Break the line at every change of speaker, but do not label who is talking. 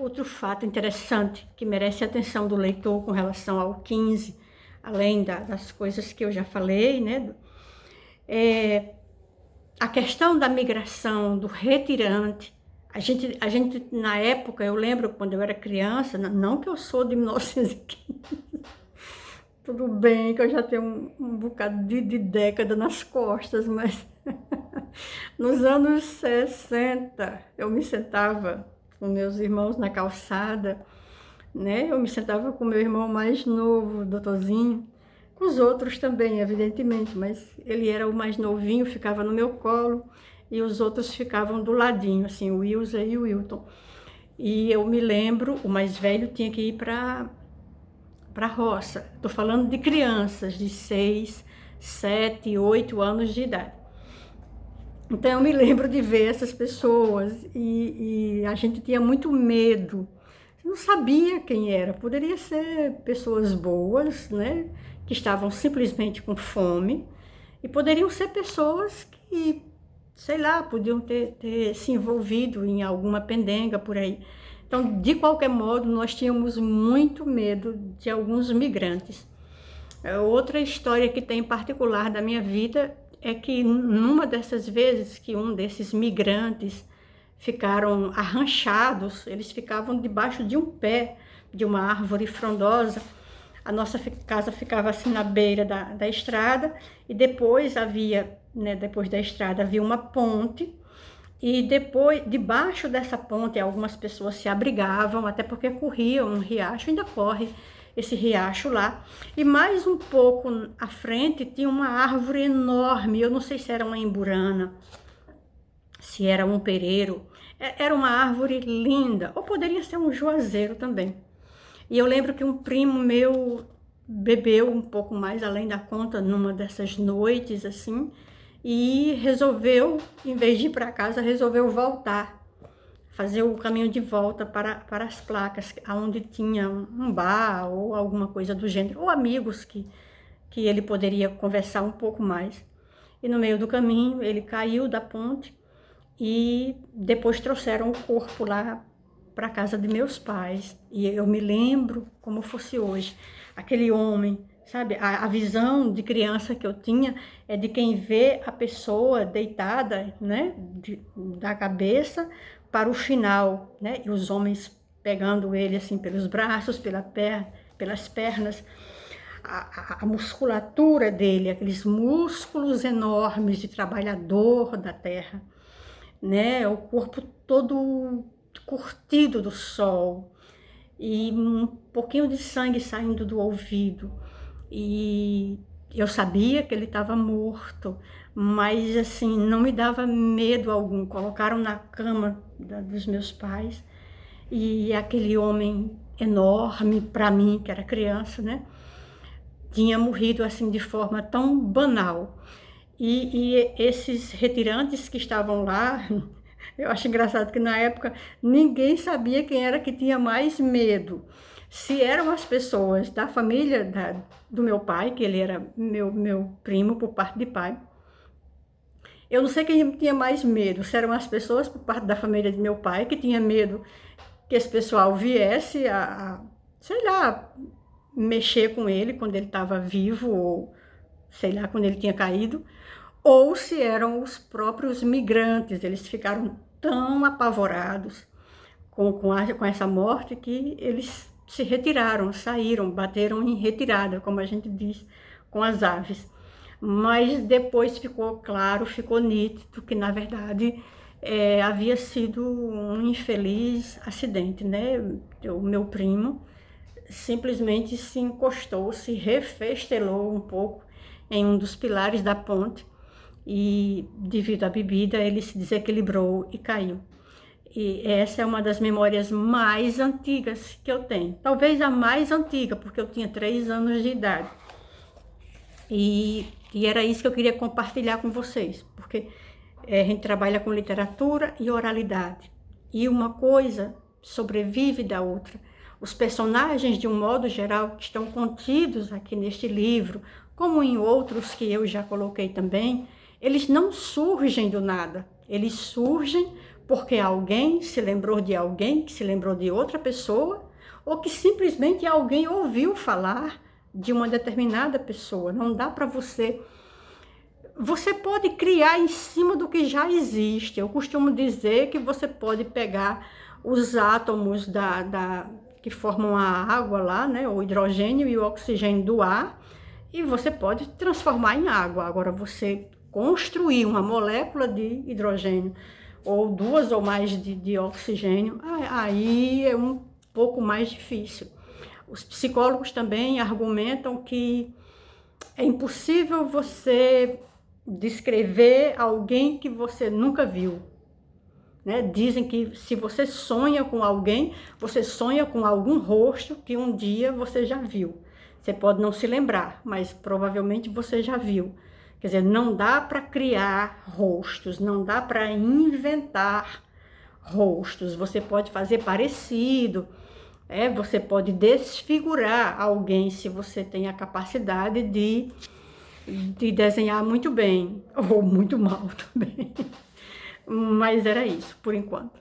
outro fato interessante que merece a atenção do leitor com relação ao 15, além das coisas que eu já falei, né? A questão da migração, do retirante. A gente, na época, eu lembro quando eu era criança, não que eu sou de 1915, tudo bem que eu já tenho um bocado de década nas costas, mas nos anos 60 eu me sentava com meus irmãos na calçada, né? Eu me sentava com meu irmão mais novo, doutorzinho, com os outros também, evidentemente, mas ele era o mais novinho, ficava no meu colo, e os outros ficavam do ladinho, assim, o Wilson e o Wilton. E eu me lembro, o mais velho tinha que ir para a roça. Estou falando de crianças de 6, 7, 8 anos de idade. Então eu me lembro de ver essas pessoas e a gente tinha muito medo. Não sabia quem era. Poderia ser pessoas boas, né? Que estavam simplesmente com fome. E poderiam ser pessoas que, sei lá, podiam ter se envolvido em alguma pendenga por aí. Então, de qualquer modo, nós tínhamos muito medo de alguns migrantes. Outra história que tem em particular da minha vida é que numa dessas vezes que um desses migrantes ficaram arranchados, eles ficavam debaixo de um pé de uma árvore frondosa. A nossa casa ficava assim na beira da estrada e depois havia, né, depois da estrada havia uma ponte e depois, debaixo dessa ponte, algumas pessoas se abrigavam, até porque corria um riacho, ainda corre esse riacho lá. E mais um pouco à frente tinha uma árvore enorme, eu não sei se era uma emburana, se era um pereiro, era uma árvore linda, ou poderia ser um juazeiro também. E eu lembro que um primo meu bebeu um pouco mais além da conta numa dessas noites, assim, e resolveu, em vez de ir para casa, resolveu voltar, fazer o caminho de volta para as placas, onde tinha um bar ou alguma coisa do gênero, ou amigos que ele poderia conversar um pouco mais. E no meio do caminho ele caiu da ponte e depois trouxeram o corpo lá para a casa de meus pais. E eu me lembro como fosse hoje, aquele homem, sabe? A visão de criança que eu tinha é de quem vê a pessoa deitada, né? Da cabeça para o final, né? E os homens pegando ele assim pelos braços, pelas pernas. A musculatura dele, aqueles músculos enormes de trabalhador da terra, né? O corpo todo curtido do sol e um pouquinho de sangue saindo do ouvido. E eu sabia que ele estava morto, mas assim, não me dava medo algum. Colocaram na cama dos meus pais e aquele homem enorme, para mim, que era criança, né? Tinha morrido assim de forma tão banal. E esses retirantes que estavam lá, eu acho engraçado que na época ninguém sabia quem era que tinha mais medo. Se eram as pessoas da família do meu pai, que ele era meu primo por parte de pai. Eu não sei quem tinha mais medo, se eram as pessoas por parte da família de meu pai, que tinha medo que esse pessoal viesse sei lá, mexer com ele quando ele estava vivo, ou sei lá, quando ele tinha caído, ou se eram os próprios migrantes. Eles ficaram tão apavorados com essa morte que eles se retiraram, saíram, bateram em retirada, como a gente diz, com as aves. Mas depois ficou claro, ficou nítido que, na verdade, havia sido um infeliz acidente, né? O meu primo simplesmente se encostou, se refestelou um pouco em um dos pilares da ponte e, devido à bebida, ele se desequilibrou e caiu. E essa é uma das memórias mais antigas que eu tenho. Talvez a mais antiga, porque eu tinha 3 anos de idade. E era isso que eu queria compartilhar com vocês, porque a gente trabalha com literatura e oralidade. E uma coisa sobrevive da outra. Os personagens, de um modo geral, que estão contidos aqui neste livro, como em outros que eu já coloquei também, eles não surgem do nada. Eles surgem porque alguém se lembrou de alguém, que se lembrou de outra pessoa, ou que simplesmente alguém ouviu falar de uma determinada pessoa. Não dá para você... Você pode criar em cima do que já existe. Eu costumo dizer que você pode pegar os átomos que formam a água lá, né, o hidrogênio e o oxigênio do ar, e você pode transformar em água. Agora, você construir uma molécula de hidrogênio, ou duas ou mais de oxigênio, aí é um pouco mais difícil. Os psicólogos também argumentam que é impossível você descrever alguém que você nunca viu, né? Dizem que se você sonha com alguém, você sonha com algum rosto que um dia você já viu. Você pode não se lembrar, mas provavelmente você já viu. Quer dizer, não dá para criar rostos, não dá para inventar rostos. Você pode fazer parecido, você pode desfigurar alguém se você tem a capacidade de desenhar muito bem, ou muito mal também. Mas era isso, por enquanto.